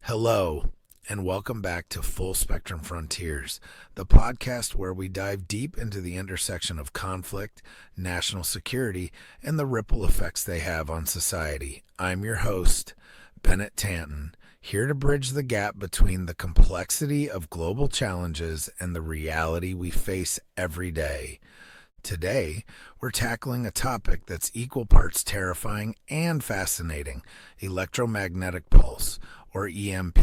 Hello, and welcome back to Full Spectrum Frontiers, the podcast where we dive deep into the intersection of conflict, national security, and the ripple effects they have on society. I'm your host, Bennett Tanton, here to bridge the gap between the complexity of global challenges and the reality we face every day. Today, we're tackling a topic that's equal parts terrifying and fascinating: electromagnetic pulse, or EMP,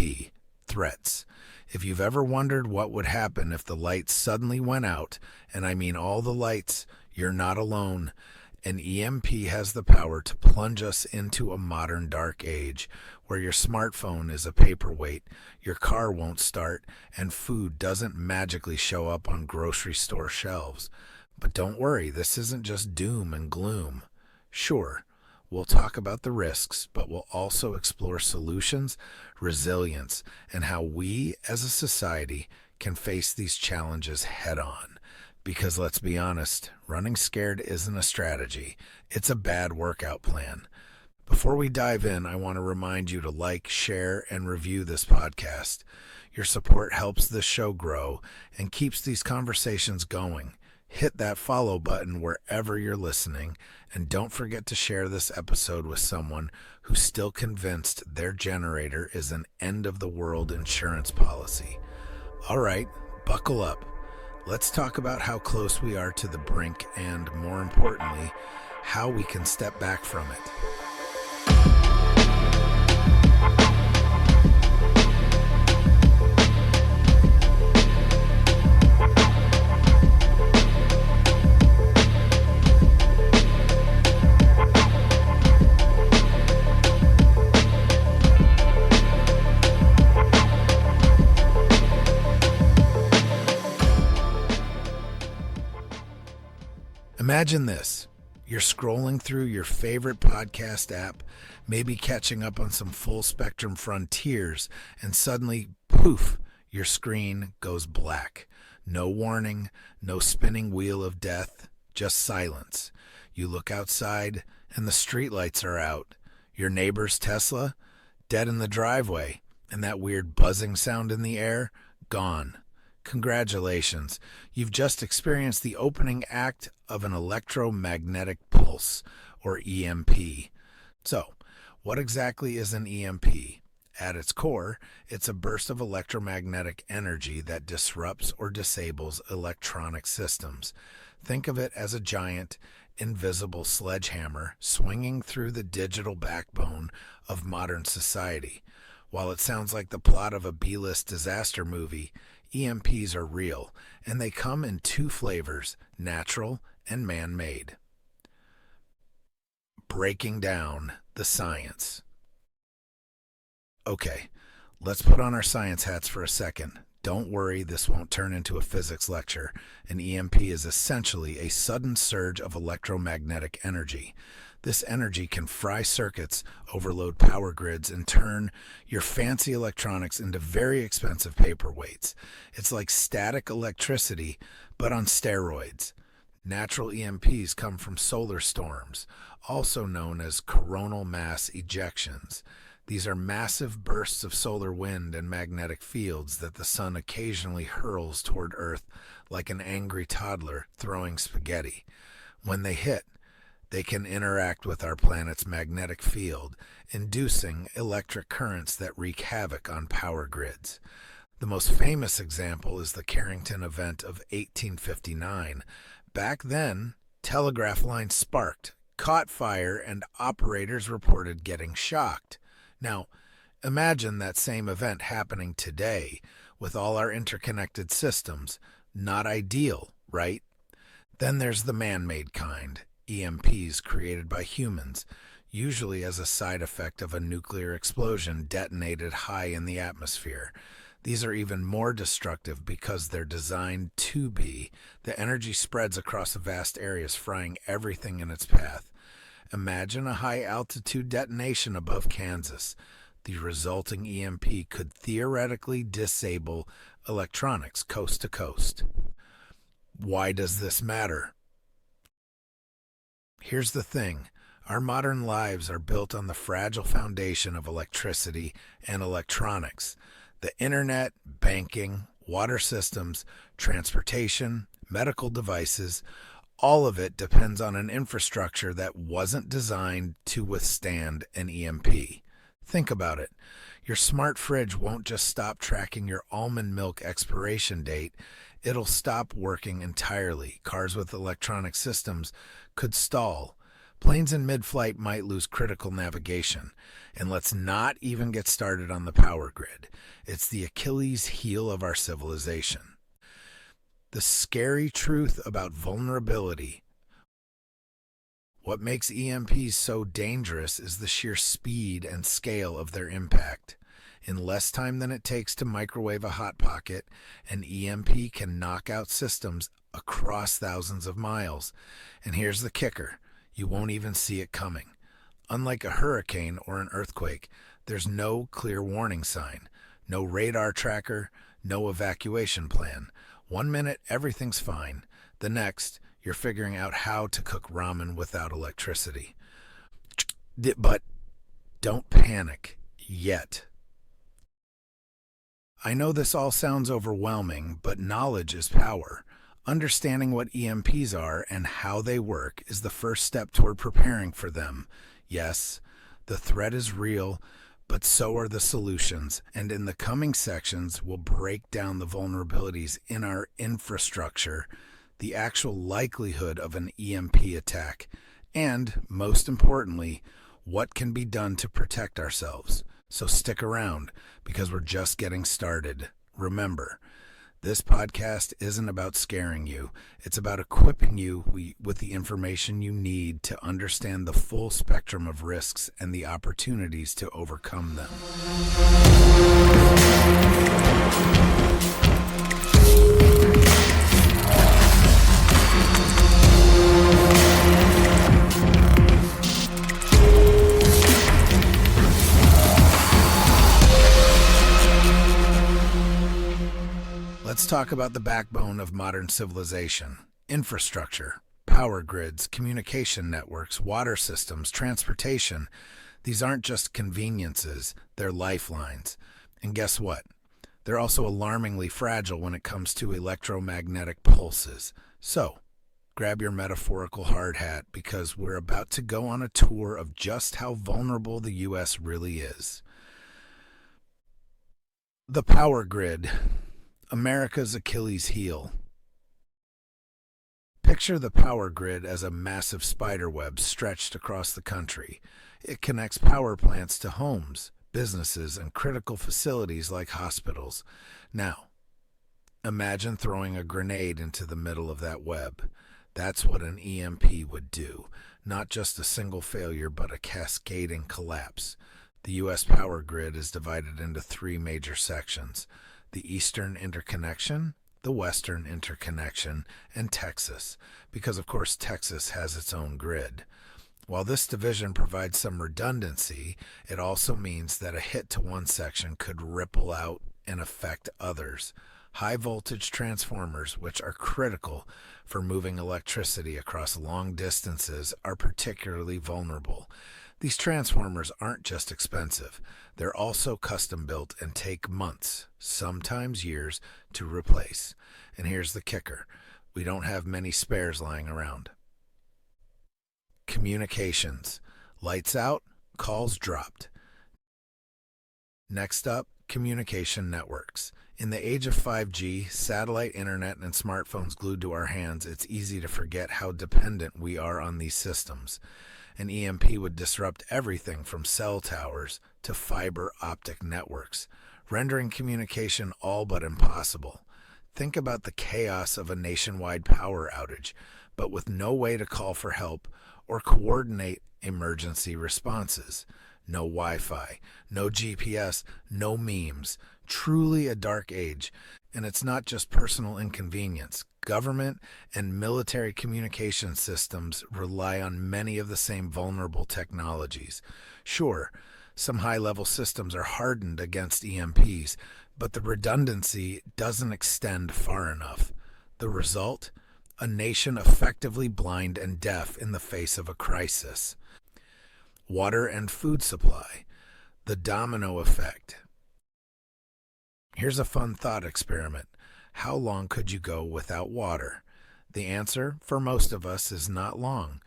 threats. If you've ever wondered what would happen if the lights suddenly went out, and I mean all the lights, you're not alone. An EMP has the power to plunge us into a modern dark age where your smartphone is a paperweight, your car won't start, and food doesn't magically show up on grocery store shelves. But don't worry, this isn't just doom and gloom. Sure, we'll talk about the risks, but we'll also explore solutions, resilience, and how we as a society can face these challenges head on. Because let's be honest, running scared isn't a strategy, it's a bad workout plan. Before we dive in, I want to remind you to like, share, and review this podcast. Your support helps this show grow and keeps these conversations going. Hit that follow button wherever you're listening, and don't forget to share this episode with someone who's still convinced their generator is an end-of-the-world insurance policy. All right, buckle up. Let's talk about how close we are to the brink and, more importantly, how we can step back from it. Imagine this. You're scrolling through your favorite podcast app, maybe catching up on some Full Spectrum Frontiers, and suddenly, poof, your screen goes black. No warning, no spinning wheel of death, just silence. You look outside, and the streetlights are out. Your neighbor's Tesla, dead in the driveway, and that weird buzzing sound in the air, gone. Congratulations, you've just experienced the opening act of an electromagnetic pulse, or EMP. So, what exactly is an EMP? At its core, it's a burst of electromagnetic energy that disrupts or disables electronic systems. Think of it as a giant, invisible sledgehammer swinging through the digital backbone of modern society. While it sounds like the plot of a B-list disaster movie, EMPs are real, and they come in two flavors: natural and man-made. Breaking down the science. Okay, let's put on our science hats for a second. Don't worry, this won't turn into a physics lecture. An EMP is essentially a sudden surge of electromagnetic energy. This energy can fry circuits, overload power grids, and turn your fancy electronics into very expensive paperweights. It's like static electricity, but on steroids. Natural EMPs come from solar storms, also known as coronal mass ejections. These are massive bursts of solar wind and magnetic fields that the sun occasionally hurls toward Earth like an angry toddler throwing spaghetti. When they hit, they can interact with our planet's magnetic field, inducing electric currents that wreak havoc on power grids. The most famous example is the Carrington event of 1859. Back then, telegraph lines sparked, caught fire, and operators reported getting shocked. Now, imagine that same event happening today with all our interconnected systems. Not ideal, right? Then there's the man-made kind, EMPs created by humans, usually as a side effect of a nuclear explosion detonated high in the atmosphere. These are even more destructive because they're designed to be. The energy spreads across vast areas, frying everything in its path. Imagine a high-altitude detonation above Kansas. The resulting EMP could theoretically disable electronics coast to coast. Why does this matter? Here's the thing. Our modern lives are built on the fragile foundation of electricity and electronics. The internet, banking, water systems, transportation, medical devices, all of it depends on an infrastructure that wasn't designed to withstand an EMP. Think about it. Your smart fridge won't just stop tracking your almond milk expiration date, it'll stop working entirely. Cars with electronic systems could stall. Planes in mid-flight might lose critical navigation. And let's not even get started on the power grid. It's the Achilles heel of our civilization. The scary truth about vulnerability. What makes EMPs so dangerous is the sheer speed and scale of their impact. In less time than it takes to microwave a Hot Pocket, an EMP can knock out systems across thousands of miles. And here's the kicker. You won't even see it coming. Unlike a hurricane or an earthquake, there's no clear warning sign, no radar tracker, no evacuation plan. 1 minute, everything's fine. The next, you're figuring out how to cook ramen without electricity. But don't panic yet. I know this all sounds overwhelming, but knowledge is power. Understanding what EMPs are and how they work is the first step toward preparing for them. Yes, the threat is real, but so are the solutions. And in the coming sections, we'll break down the vulnerabilities in our infrastructure, the actual likelihood of an EMP attack, and, most importantly, what can be done to protect ourselves. So stick around, because we're just getting started. Remember, this podcast isn't about scaring you. It's about equipping you with the information you need to understand the full spectrum of risks and the opportunities to overcome them. Let's talk about the backbone of modern civilization: infrastructure, power grids, communication networks, water systems, transportation. These aren't just conveniences, they're lifelines. And guess what? They're also alarmingly fragile when it comes to electromagnetic pulses. So, grab your metaphorical hard hat, because we're about to go on a tour of just how vulnerable the U.S. really is. The power grid. America's Achilles heel. Picture the power grid as a massive spiderweb stretched across the country. It connects power plants to homes, businesses, and critical facilities like hospitals. Now, imagine throwing a grenade into the middle of that web. That's what an EMP would do. Not just a single failure, but a cascading collapse. The U.S. power grid is divided into 3 major sections: the Eastern Interconnection, the Western Interconnection, and Texas, because of course Texas has its own grid. While this division provides some redundancy, it also means that a hit to one section could ripple out and affect others. High voltage transformers, which are critical for moving electricity across long distances, are particularly vulnerable. These transformers aren't just expensive, they're also custom built and take months, sometimes years, to replace. And here's the kicker: we don't have many spares lying around. Communications. Lights out, calls dropped. Next up, communication networks. In the age of 5G, satellite internet, and smartphones glued to our hands, it's easy to forget how dependent we are on these systems. An EMP would disrupt everything from cell towers to fiber optic networks, rendering communication all but impossible. Think about the chaos of a nationwide power outage, but with no way to call for help or coordinate emergency responses. No Wi-Fi, no GPS, no memes. Truly a dark age. And it's not just personal inconvenience. Government and military communication systems rely on many of the same vulnerable technologies. Sure, some high-level systems are hardened against EMPs, but the redundancy doesn't extend far enough. The result? A nation effectively blind and deaf in the face of a crisis. Water and food supply. The domino effect. Here's a fun thought experiment. How long could you go without water? The answer, for most of us, is not long.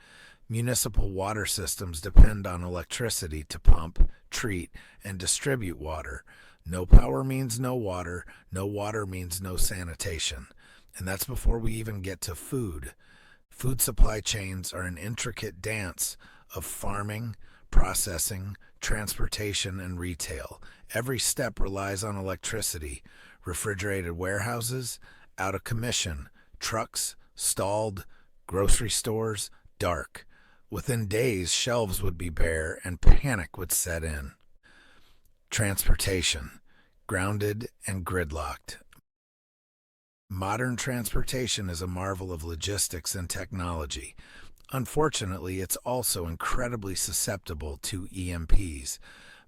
Municipal water systems depend on electricity to pump, treat, and distribute water. No power means no water means no sanitation. And that's before we even get to food. Food supply chains are an intricate dance of farming, processing, transportation, and retail. Every step relies on electricity. Refrigerated warehouses, out of commission, trucks, stalled, grocery stores, dark. Within days, shelves would be bare and panic would set in. Transportation, grounded and gridlocked. Modern transportation is a marvel of logistics and technology. Unfortunately, it's also incredibly susceptible to EMPs.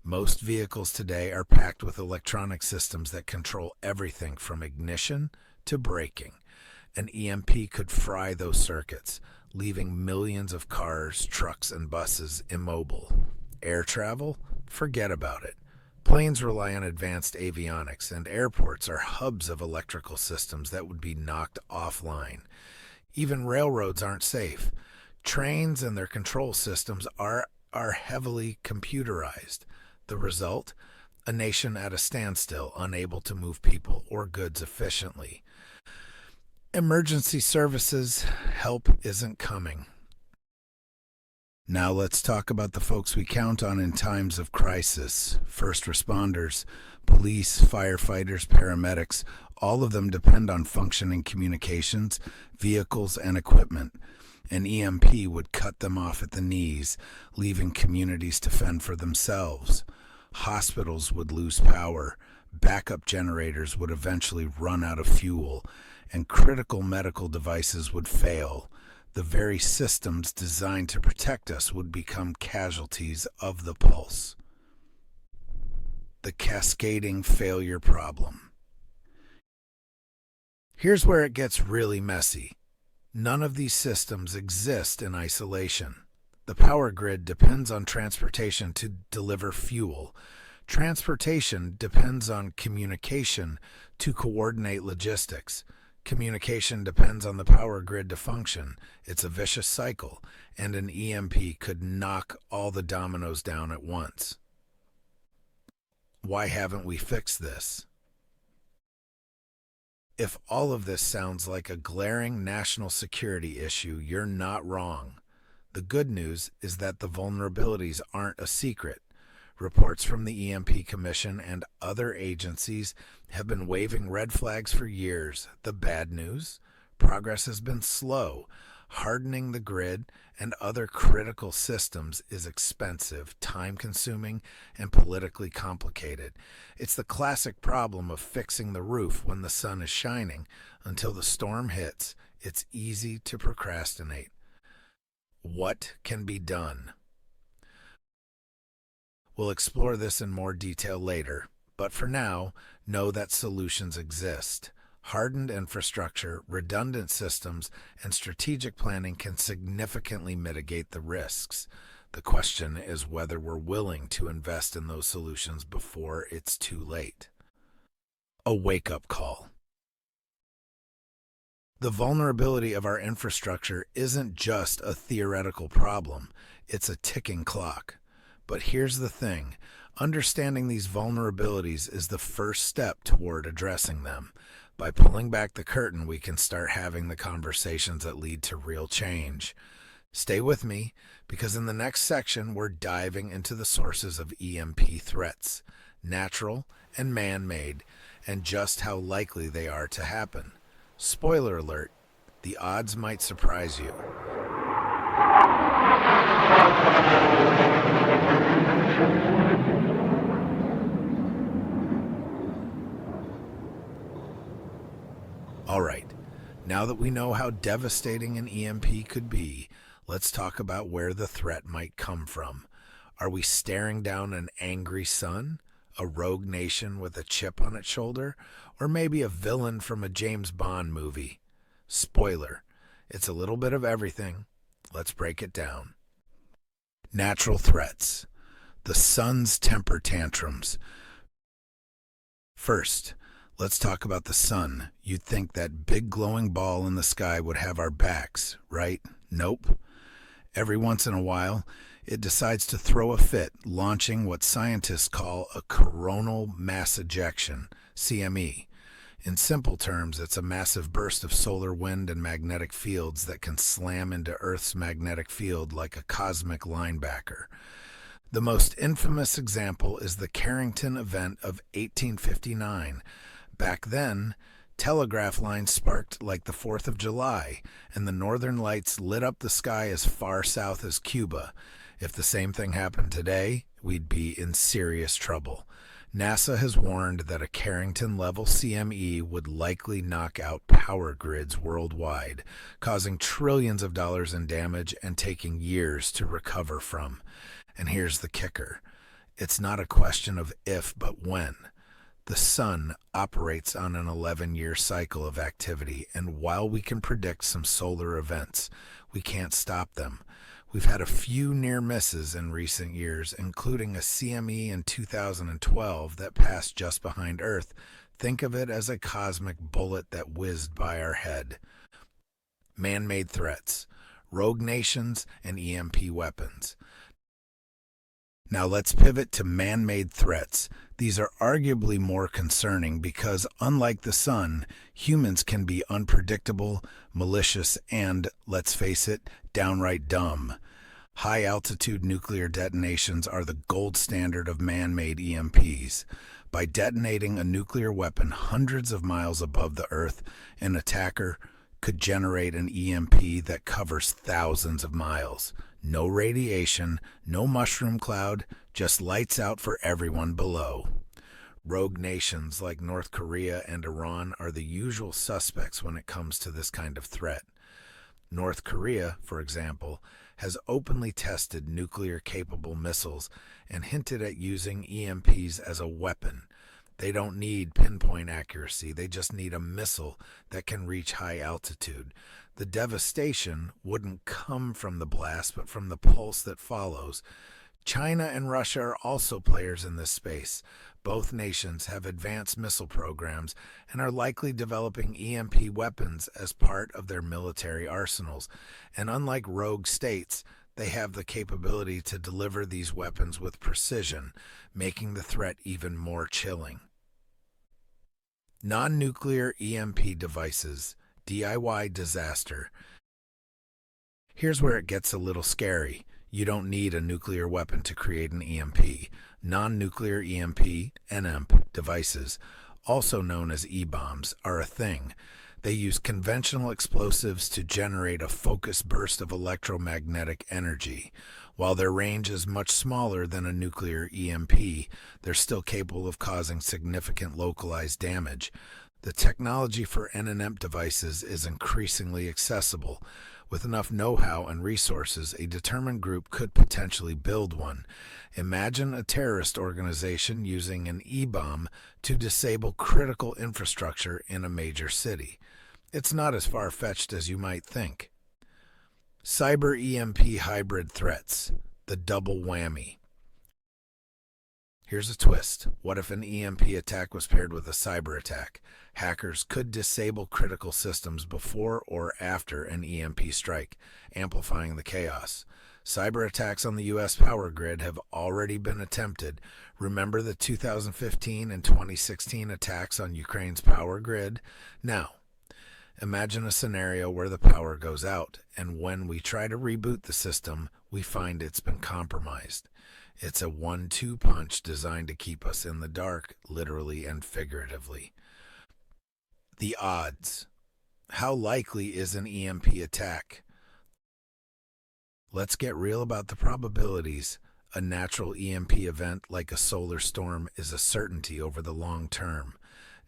Most vehicles today are packed with electronic systems that control everything from ignition to braking. An EMP could fry those circuits, leaving millions of cars, trucks, and buses immobile. Air travel? Forget about it. Planes rely on advanced avionics, and airports are hubs of electrical systems that would be knocked offline. Even railroads aren't safe. Trains and their control systems are heavily computerized. The result? A nation at a standstill, unable to move people or goods efficiently. Emergency services, help isn't coming. Now let's talk about the folks we count on in times of crisis. First responders, police, firefighters, paramedics, all of them depend on functioning communications, vehicles, and equipment. An EMP would cut them off at the knees, leaving communities to fend for themselves. Hospitals would lose power, backup generators would eventually run out of fuel, and critical medical devices would fail. The very systems designed to protect us would become casualties of the pulse. The cascading failure problem. Here's where it gets really messy. None of these systems exist in isolation. The power grid depends on transportation to deliver fuel. Transportation depends on communication to coordinate logistics. Communication depends on the power grid to function. It's a vicious cycle, and an EMP could knock all the dominoes down at once. Why haven't we fixed this? If all of this sounds like a glaring national security issue, you're not wrong. The good news is that the vulnerabilities aren't a secret. Reports from the EMP Commission and other agencies have been waving red flags for years. The bad news? Progress has been slow. Hardening the grid and other critical systems is expensive, time-consuming, and politically complicated. It's the classic problem of fixing the roof when the sun is shining. Until the storm hits, it's easy to procrastinate. What can be done? We'll explore this in more detail later, but for now, know that solutions exist. Hardened infrastructure, redundant systems, and strategic planning can significantly mitigate the risks. The question is whether we're willing to invest in those solutions before it's too late. A wake-up call. The vulnerability of our infrastructure isn't just a theoretical problem, it's a ticking clock. But here's the thing, understanding these vulnerabilities is the first step toward addressing them. By pulling back the curtain, we can start having the conversations that lead to real change. Stay with me, because in the next section, we're diving into the sources of EMP threats, natural and man-made, and just how likely they are to happen. Spoiler alert, the odds might surprise you. All right, now that we know how devastating an EMP could be, let's talk about where the threat might come from. Are we staring down an angry sun, a rogue nation with a chip on its shoulder, or maybe a villain from a James Bond movie? Spoiler, it's a little bit of everything. Let's break it down. Natural threats. The sun's temper tantrums. First, let's talk about the sun. You'd think that big glowing ball in the sky would have our backs, right? Nope. Every once in a while, it decides to throw a fit, launching what scientists call a coronal mass ejection, CME. In simple terms, it's a massive burst of solar wind and magnetic fields that can slam into Earth's magnetic field like a cosmic linebacker. The most infamous example is the Carrington event of 1859. Back then, telegraph lines sparked like the 4th of July, and the northern lights lit up the sky as far south as Cuba. If the same thing happened today, we'd be in serious trouble. NASA has warned that a Carrington-level CME would likely knock out power grids worldwide, causing trillions of dollars in damage and taking years to recover from. And here's the kicker. It's not a question of if, but when. The sun operates on an 11-year cycle of activity, and while we can predict some solar events, we can't stop them. We've had a few near misses in recent years, including a CME in 2012 that passed just behind Earth. Think of it as a cosmic bullet that whizzed by our head. Man-made threats, rogue nations, and EMP weapons. Now let's pivot to man-made threats. These are arguably more concerning because, unlike the sun, humans can be unpredictable, malicious, and, let's face it, downright dumb. High-altitude nuclear detonations are the gold standard of man-made EMPs. By detonating a nuclear weapon hundreds of miles above the Earth, an attacker could generate an EMP that covers thousands of miles. No radiation, no mushroom cloud, just lights out for everyone below. Rogue nations like North Korea and Iran are the usual suspects when it comes to this kind of threat. North Korea, for example, has openly tested nuclear-capable missiles and hinted at using EMPs as a weapon. They don't need pinpoint accuracy, they just need a missile that can reach high altitude. The devastation wouldn't come from the blast, but from the pulse that follows. China and Russia are also players in this space. Both nations have advanced missile programs and are likely developing EMP weapons as part of their military arsenals. And unlike rogue states, they have the capability to deliver these weapons with precision, making the threat even more chilling. Non-nuclear EMP devices, DIY disaster. Here's where it gets a little scary. You don't need a nuclear weapon to create an EMP. Non-nuclear EMP, NEMP, devices, also known as E-bombs, are a thing. They use conventional explosives to generate a focused burst of electromagnetic energy. While their range is much smaller than a nuclear EMP, they're still capable of causing significant localized damage. The technology for NEMP devices is increasingly accessible. With enough know-how and resources, a determined group could potentially build one. Imagine a terrorist organization using an E-bomb to disable critical infrastructure in a major city. It's not as far-fetched as you might think. Cyber EMP hybrid threats, the double whammy. Here's a twist. What if an EMP attack was paired with a cyber attack? Hackers could disable critical systems before or after an EMP strike, amplifying the chaos. Cyber attacks on the U.S. power grid have already been attempted. Remember the 2015 and 2016 attacks on Ukraine's power grid? Now, imagine a scenario where the power goes out, and when we try to reboot the system, we find it's been compromised. It's a 1-2 punch designed to keep us in the dark, literally and figuratively. The odds. How likely is an EMP attack? Let's get real about the probabilities. A natural EMP event like a solar storm is a certainty over the long term.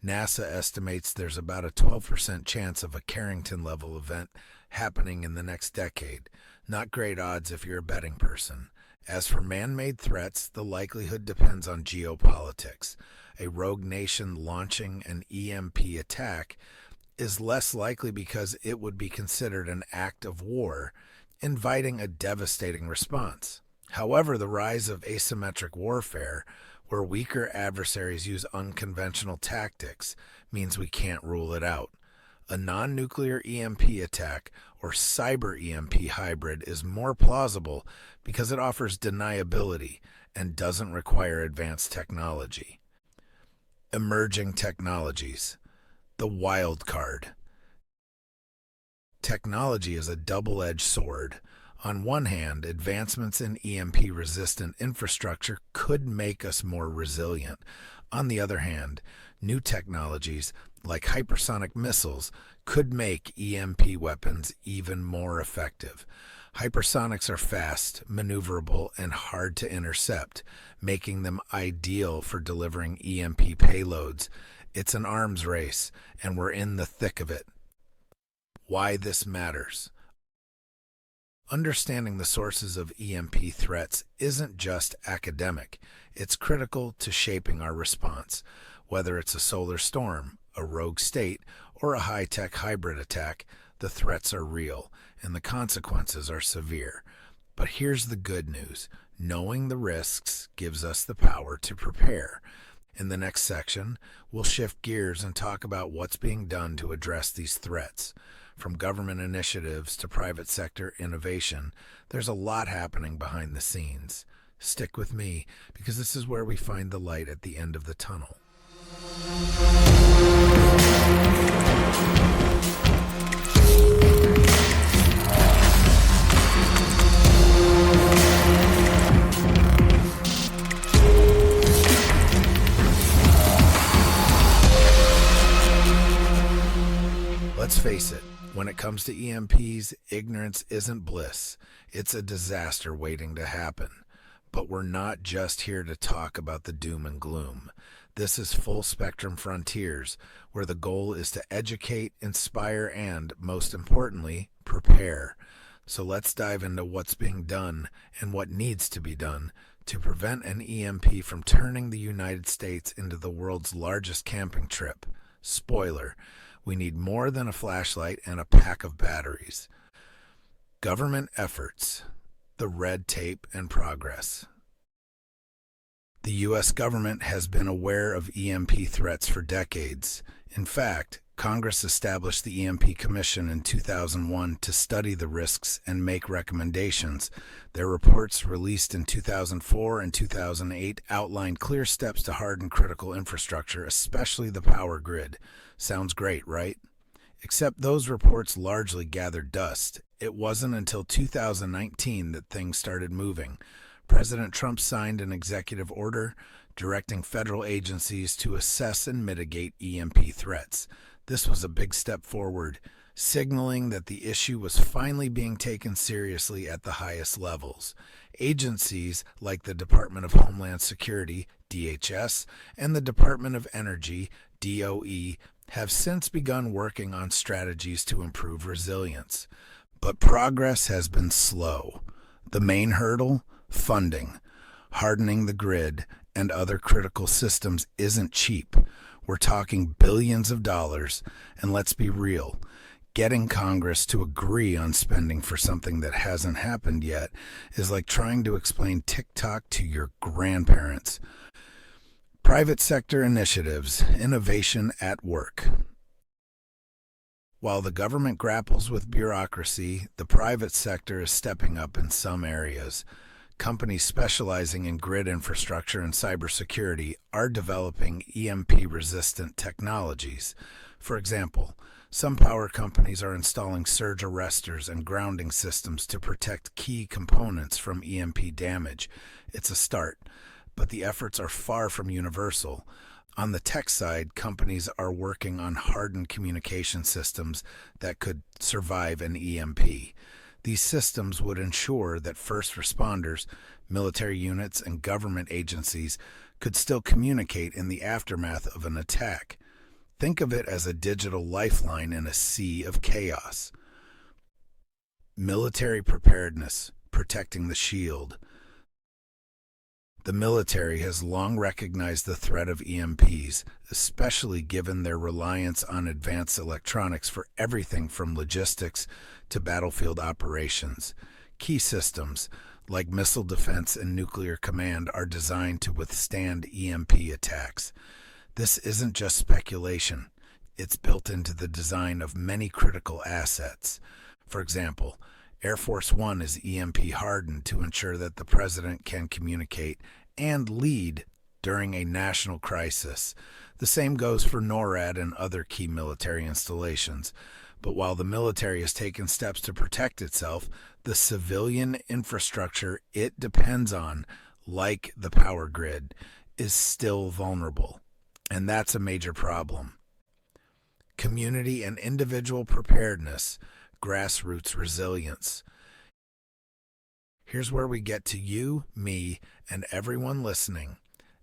NASA estimates there's about a 12% chance of a Carrington-level event happening in the next decade. Not great odds if you're a betting person. As for man-made threats, the likelihood depends on geopolitics. A rogue nation launching an EMP attack is less likely because it would be considered an act of war, inviting a devastating response. However, the rise of asymmetric warfare, where weaker adversaries use unconventional tactics, means we can't rule it out. A non-nuclear EMP attack or cyber EMP hybrid is more plausible because it offers deniability and doesn't require advanced technology. Emerging technologies. The wild card. Technology is a double-edged sword. On one hand, advancements in EMP-resistant infrastructure could make us more resilient. On the other hand, new technologies like hypersonic missiles could make EMP weapons even more effective. Hypersonics are fast, maneuverable, and hard to intercept, making them ideal for delivering EMP payloads. It's an arms race, and we're in the thick of it. Why this matters. Understanding the sources of EMP threats isn't just academic. It's critical to shaping our response. Whether it's a solar storm, a rogue state, or a high-tech hybrid attack, the threats are real, and the consequences are severe. But here's the good news. Knowing the risks gives us the power to prepare. In the next section, we'll shift gears and talk about what's being done to address these threats. From government initiatives to private sector innovation, there's a lot happening behind the scenes. Stick with me, because this is where we find the light at the end of the tunnel. Let's face it, when it comes to EMPs, ignorance isn't bliss. It's a disaster waiting to happen. But we're not just here to talk about the doom and gloom. This is Full Spectrum Frontiers, where the goal is to educate, inspire, and, most importantly, prepare. So let's dive into what's being done and what needs to be done to prevent an EMP from turning the United States into the world's largest camping trip. Spoiler, we need more than a flashlight and a pack of batteries. Government efforts, the red tape and progress. The U.S. government has been aware of EMP threats for decades. In fact, Congress established the EMP Commission in 2001 to study the risks and make recommendations. Their reports, released in 2004 and 2008, outlined clear steps to harden critical infrastructure, especially the power grid. Sounds great, right? Except those reports largely gathered dust. It wasn't until 2019 that things started moving. President Trump signed an executive order directing federal agencies to assess and mitigate EMP threats. This was a big step forward, signaling that the issue was finally being taken seriously at the highest levels. Agencies like the Department of Homeland Security, DHS, and the Department of Energy, DOE, have since begun working on strategies to improve resilience. But progress has been slow. The main hurdle? Funding. Hardening the grid and other critical systems isn't cheap. We're talking billions of dollars, and let's be real, getting Congress to agree on spending for something that hasn't happened yet is like trying to explain TikTok to your grandparents. Private sector initiatives, innovation at work. While the government grapples with bureaucracy, the private sector is stepping up in some areas. Companies specializing in grid infrastructure and cybersecurity are developing EMP-resistant technologies. For example, some power companies are installing surge arresters and grounding systems to protect key components from EMP damage. It's a start, but the efforts are far from universal. On the tech side, companies are working on hardened communication systems that could survive an EMP. These systems would ensure that first responders, military units, and government agencies could still communicate in the aftermath of an attack. Think of it as a digital lifeline in a sea of chaos. Military preparedness, protecting the shield. The military has long recognized the threat of EMPs, especially given their reliance on advanced electronics for everything from logistics to battlefield operations. Key systems, like missile defense and nuclear command, are designed to withstand EMP attacks. This isn't just speculation. It's built into the design of many critical assets. For example, Air Force One is EMP hardened to ensure that the president can communicate and lead during a national crisis. The same goes for NORAD and other key military installations. But while the military has taken steps to protect itself, the civilian infrastructure it depends on, like the power grid, is still vulnerable. And that's a major problem. Community and individual preparedness, grassroots resilience. Here's where we get to you, me, and everyone listening.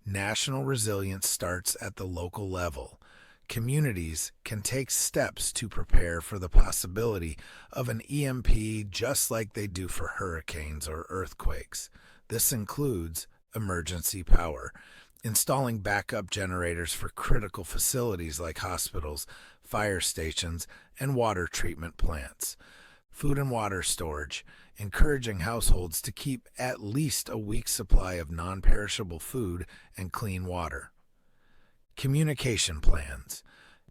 National resilience starts at the local level. Communities can take steps to prepare for the possibility of an EMP just like they do for hurricanes or earthquakes. This includes emergency power, installing backup generators for critical facilities like hospitals, fire stations, and water treatment plants. Food and water storage, encouraging households to keep at least a week's supply of non-perishable food and clean water. Communication plans,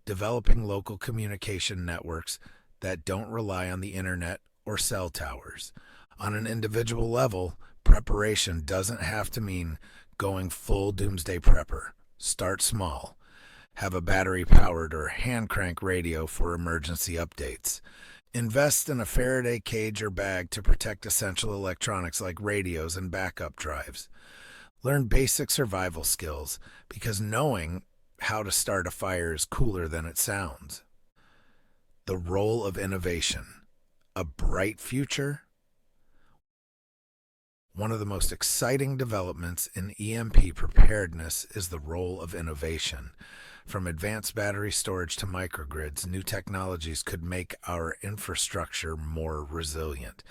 developing local communication networks that don't rely on the internet or cell towers. On an individual level, preparation doesn't have to mean going full doomsday prepper. Start small. Have a battery-powered or hand-crank radio for emergency updates. Invest in a Faraday cage or bag to protect essential electronics like radios and backup drives. Learn basic survival skills, because knowing how to start a fire is cooler than it sounds. The role of innovation. A bright future? One of the most exciting developments in EMP preparedness is the role of innovation. From advanced battery storage to microgrids, new technologies could make our infrastructure more resilient.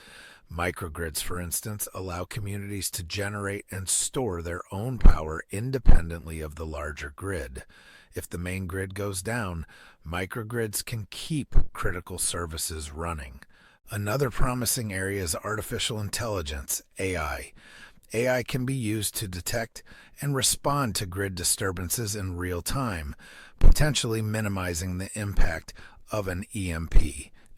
Microgrids, for instance, allow communities to generate and store their own power independently of the larger grid. If the main grid goes down, microgrids can keep critical services running. Another promising area is artificial intelligence, AI. AI can be used to detect and respond to grid disturbances in real time, potentially minimizing the impact of an EMP.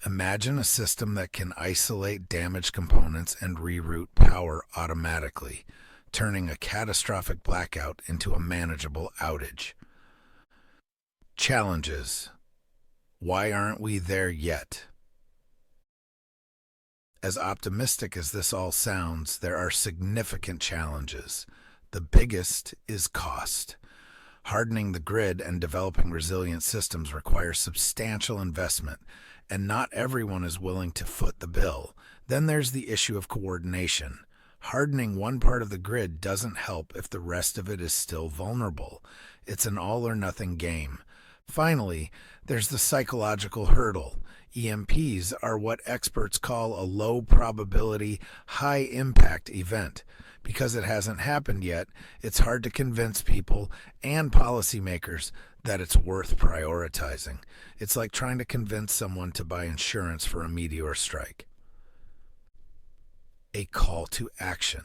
Imagine a system that can isolate damaged components and reroute power automatically, turning a catastrophic blackout into a manageable outage. Challenges. Why aren't we there yet? As optimistic as this all sounds, there are significant challenges. The biggest is cost. Hardening the grid and developing resilient systems requires substantial investment, and not everyone is willing to foot the bill. Then there's the issue of coordination. Hardening one part of the grid doesn't help if the rest of it is still vulnerable. It's an all-or-nothing game. Finally, there's the psychological hurdle. EMPs are what experts call a low-probability, high-impact event. Because it hasn't happened yet, it's hard to convince people and policymakers that it's worth prioritizing. It's like trying to convince someone to buy insurance for a meteor strike. A call to action.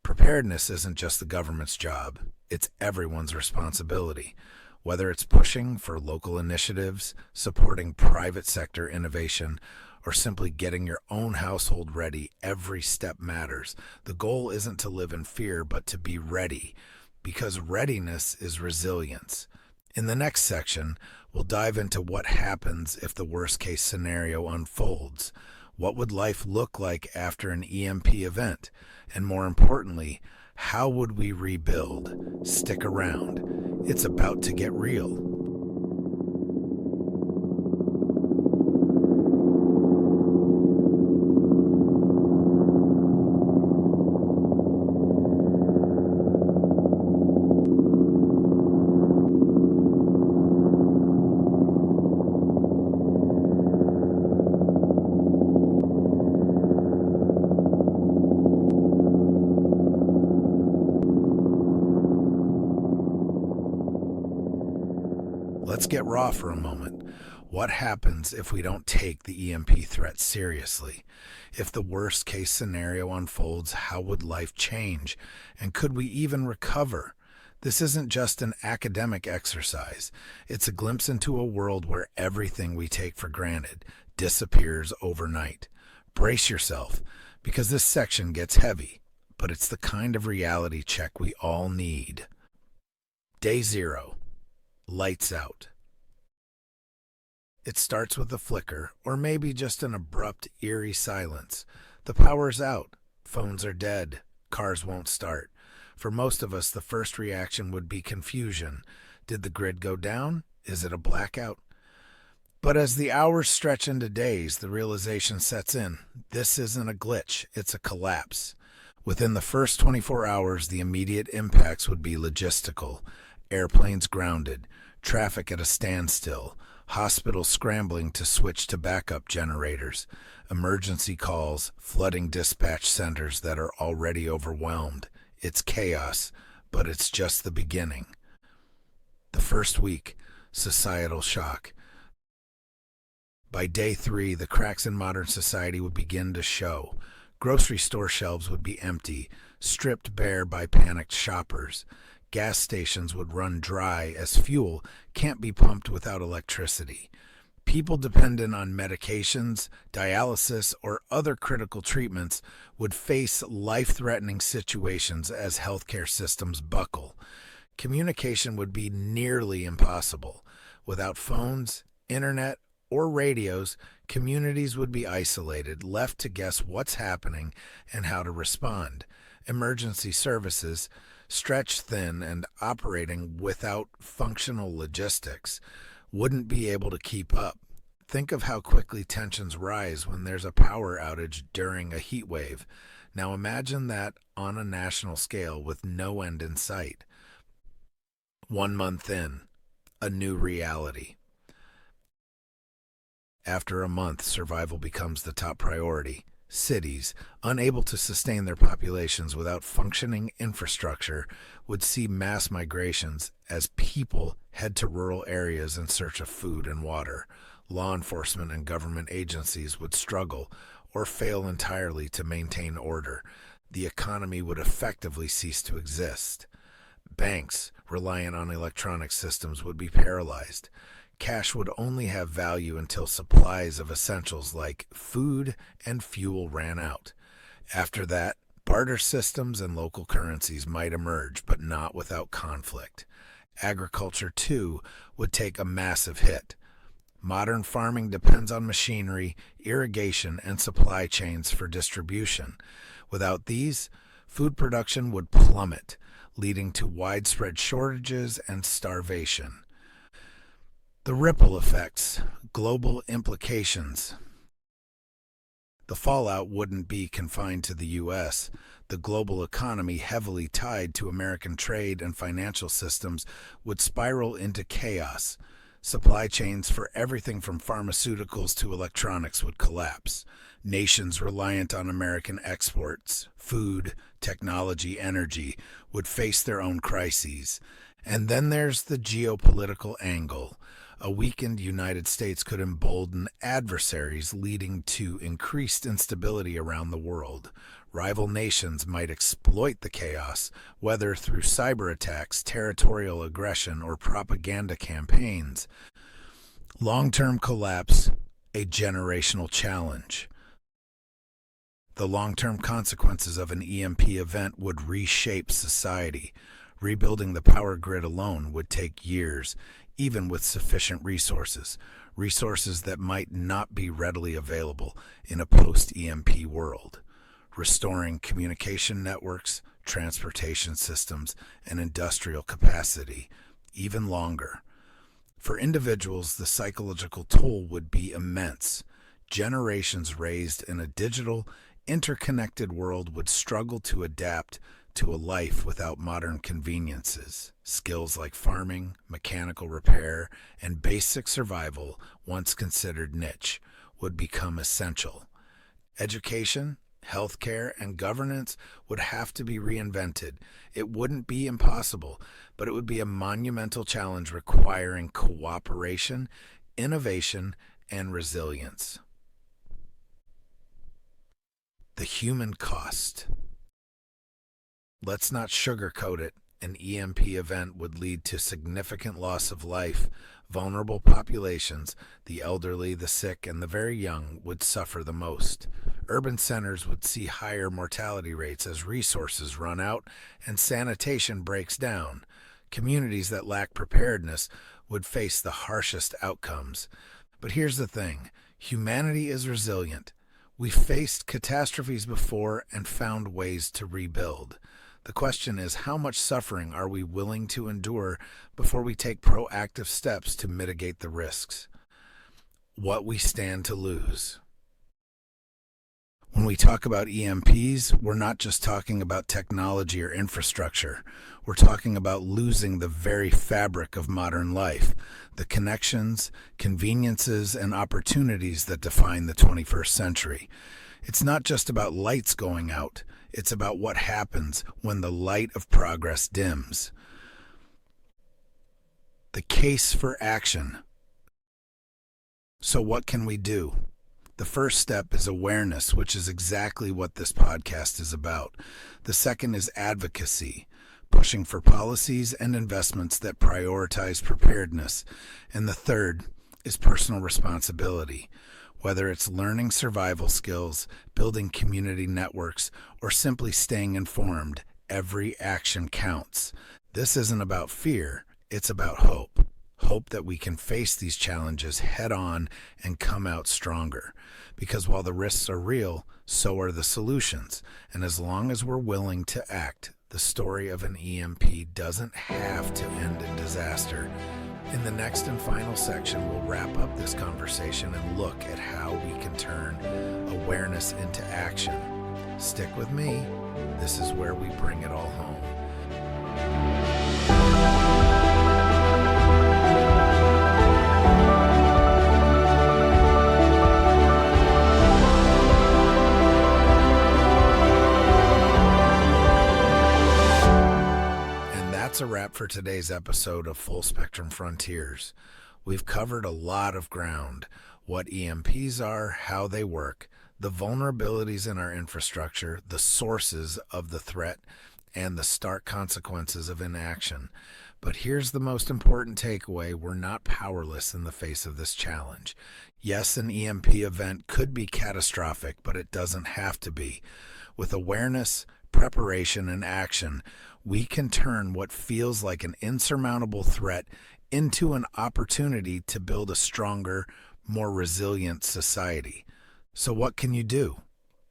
Preparedness isn't just the government's job, it's everyone's responsibility. Whether it's pushing for local initiatives, supporting private sector innovation, or simply getting your own household ready, every step matters. The goal isn't to live in fear, but to be ready, because readiness is resilience. In the next section, we'll dive into what happens if the worst-case scenario unfolds. What would life look like after an EMP event? And more importantly, how would we rebuild? Stick around. It's about to get real. Let's get raw for a moment. What happens if we don't take the EMP threat seriously? If the worst case scenario unfolds, how would life change? And could we even recover? This isn't just an academic exercise. It's a glimpse into a world where everything we take for granted disappears overnight. Brace yourself, because this section gets heavy, but it's the kind of reality check we all need. Day 0. Lights out. It starts with a flicker, or maybe just an abrupt, eerie silence. The power's out. Phones are dead. Cars won't start. For most of us, the first reaction would be confusion. Did the grid go down? Is it a blackout? But as the hours stretch into days, the realization sets in. This isn't a glitch, it's a collapse. Within the first 24 hours, the immediate impacts would be logistical. Airplanes grounded, traffic at a standstill, hospitals scrambling to switch to backup generators, emergency calls flooding dispatch centers that are already overwhelmed. It's chaos, but it's just the beginning. The first week, societal shock. By day 3, the cracks in modern society would begin to show. Grocery store shelves would be empty, stripped bare by panicked shoppers. Gas stations would run dry as fuel can't be pumped without electricity. People dependent on medications, dialysis, or other critical treatments would face life-threatening situations as healthcare systems buckle. Communication would be nearly impossible. Without phones, internet, or radios, communities would be isolated, left to guess what's happening and how to respond. Emergency services, stretched thin and operating without functional logistics, wouldn't be able to keep up. Think of how quickly tensions rise when there's a power outage during a heat wave. Now imagine that on a national scale with no end in sight. 1 month in, a new reality. After a month, survival becomes the top priority. Cities, unable to sustain their populations without functioning infrastructure, would see mass migrations as people head to rural areas in search of food and water. Law enforcement and government agencies would struggle or fail entirely to maintain order. The economy would effectively cease to exist. Banks, reliant on electronic systems, would be paralyzed. Cash would only have value until supplies of essentials like food and fuel ran out. After that, barter systems and local currencies might emerge, but not without conflict. Agriculture, too, would take a massive hit. Modern farming depends on machinery, irrigation, and supply chains for distribution. Without these, food production would plummet, leading to widespread shortages and starvation. The ripple effects, global implications. The fallout wouldn't be confined to the U.S. The global economy, heavily tied to American trade and financial systems, would spiral into chaos. Supply chains for everything from pharmaceuticals to electronics would collapse. Nations reliant on American exports, food, technology, energy, would face their own crises. And then there's the geopolitical angle. A weakened United States could embolden adversaries, leading to increased instability around the world. Rival nations might exploit the chaos, whether through cyberattacks, territorial aggression, or propaganda campaigns. Long-term collapse, a generational challenge. The long-term consequences of an EMP event would reshape society. Rebuilding the power grid alone would take years, even with sufficient resources that might not be readily available in a post-EMP world. Restoring communication networks, transportation systems, and industrial capacity, even longer. For individuals, the psychological toll would be immense. Generations raised in a digital, interconnected world would struggle to adapt to a life without modern conveniences. Skills like farming, mechanical repair, and basic survival, once considered niche, would become essential. Education, healthcare, and governance would have to be reinvented. It wouldn't be impossible, but it would be a monumental challenge requiring cooperation, innovation and resilience. The human cost. Let's not sugarcoat it. An EMP event would lead to significant loss of life. Vulnerable populations, the elderly, the sick, and the very young, would suffer the most. Urban centers would see higher mortality rates as resources run out and sanitation breaks down. Communities that lack preparedness would face the harshest outcomes. But here's the thing. Humanity is resilient. We've faced catastrophes before and found ways to rebuild. The question is, how much suffering are we willing to endure before we take proactive steps to mitigate the risks? What we stand to lose. When we talk about EMPs, we're not just talking about technology or infrastructure. We're talking about losing the very fabric of modern life, the connections, conveniences, and opportunities that define the 21st century. It's not just about lights going out. It's about what happens when the light of progress dims. The case for action. So what can we do? The first step is awareness, which is exactly what this podcast is about. The second is advocacy, pushing for policies and investments that prioritize preparedness. And the third is personal responsibility. Whether it's learning survival skills, building community networks, or simply staying informed, every action counts. This isn't about fear, it's about hope. Hope that we can face these challenges head on and come out stronger. Because while the risks are real, so are the solutions. And as long as we're willing to act, the story of an EMP doesn't have to end in disaster. In the next and final section, we'll wrap up this conversation and look at how we can turn awareness into action. Stick with me. This is where we bring it all home. That's a wrap for today's episode of Full Spectrum Frontiers. We've covered a lot of ground: what EMPs are, how they work, the vulnerabilities in our infrastructure, the sources of the threat, and the stark consequences of inaction. But here's the most important takeaway: we're not powerless in the face of this challenge. Yes, an EMP event could be catastrophic, but it doesn't have to be. With awareness, preparation, and action, we can turn what feels like an insurmountable threat into an opportunity to build a stronger, more resilient society. So what can you do?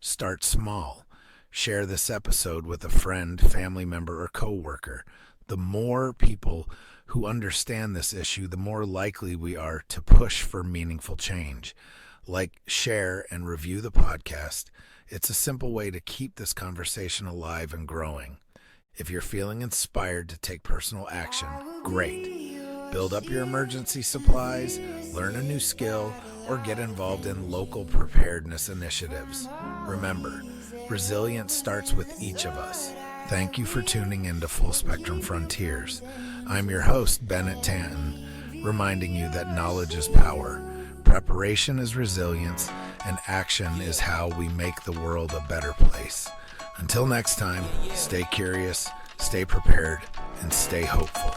Start small. Share this episode with a friend, family member, or coworker. The more people who understand this issue, the more likely we are to push for meaningful change. Like, share, and review the podcast. It's a simple way to keep this conversation alive and growing. If you're feeling inspired to take personal action, great. Build up your emergency supplies, learn a new skill, or get involved in local preparedness initiatives. Remember, resilience starts with each of us. Thank you for tuning into Full Spectrum Frontiers. I'm your host, Bennett Tanton, reminding you that knowledge is power, preparation is resilience, and action is how we make the world a better place. Until next time, stay curious, stay prepared, and stay hopeful.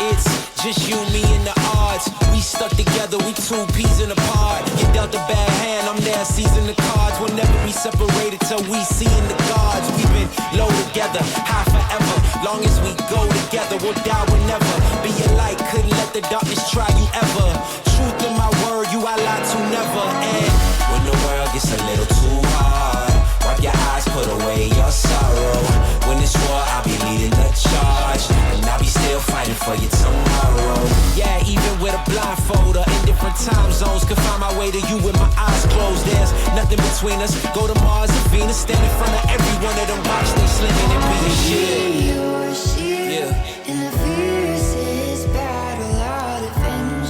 It's just you, me, and the odds. We stuck together, we two peas in a pod. You dealt a bad hand, I'm there seizing the cards. We'll never be separated till we seeing the gods. We've been low together, high forever. Long as we go together, we'll die whenever. Be a light, couldn't let the darkness try you ever. Truth in my word, you I lie to never. And when the world gets a little too hard, wipe your eyes, put away your sorrow. When it's war, I'll be leading the charge, and I'll be still fighting for you tomorrow. Yeah, even with a blindfold or in different time zones, could find my way to you with my eyes closed. There's nothing between us. Go to Mars and Venus, stand in front of every one of them rocks they slinging and being shit. Yeah. In the fiercest battle, I'll defend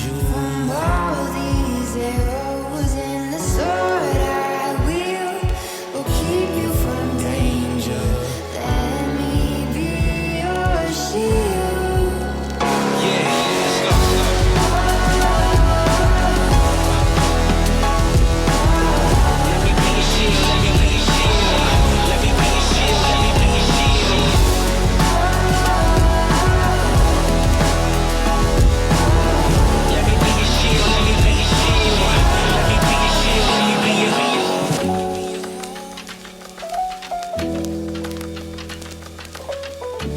you. From all these arrows in the sword I will keep you from danger. Let me be your shield. Yeah. You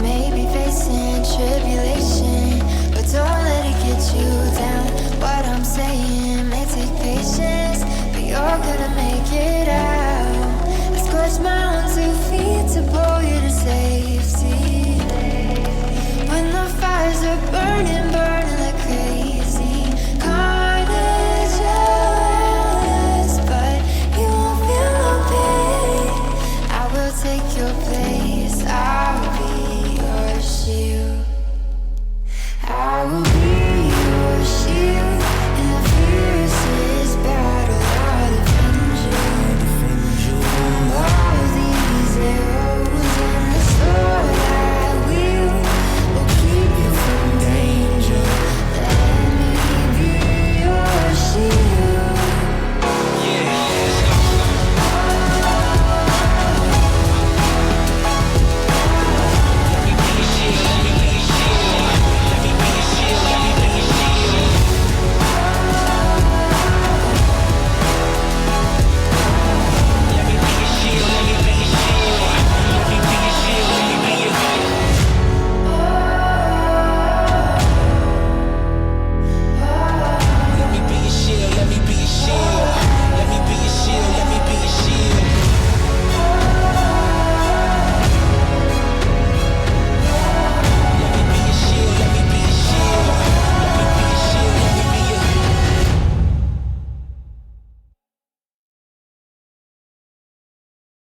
may be facing tribulation, but don't let it get you down. What I'm saying may take patience, but you're gonna make it out. I scratch my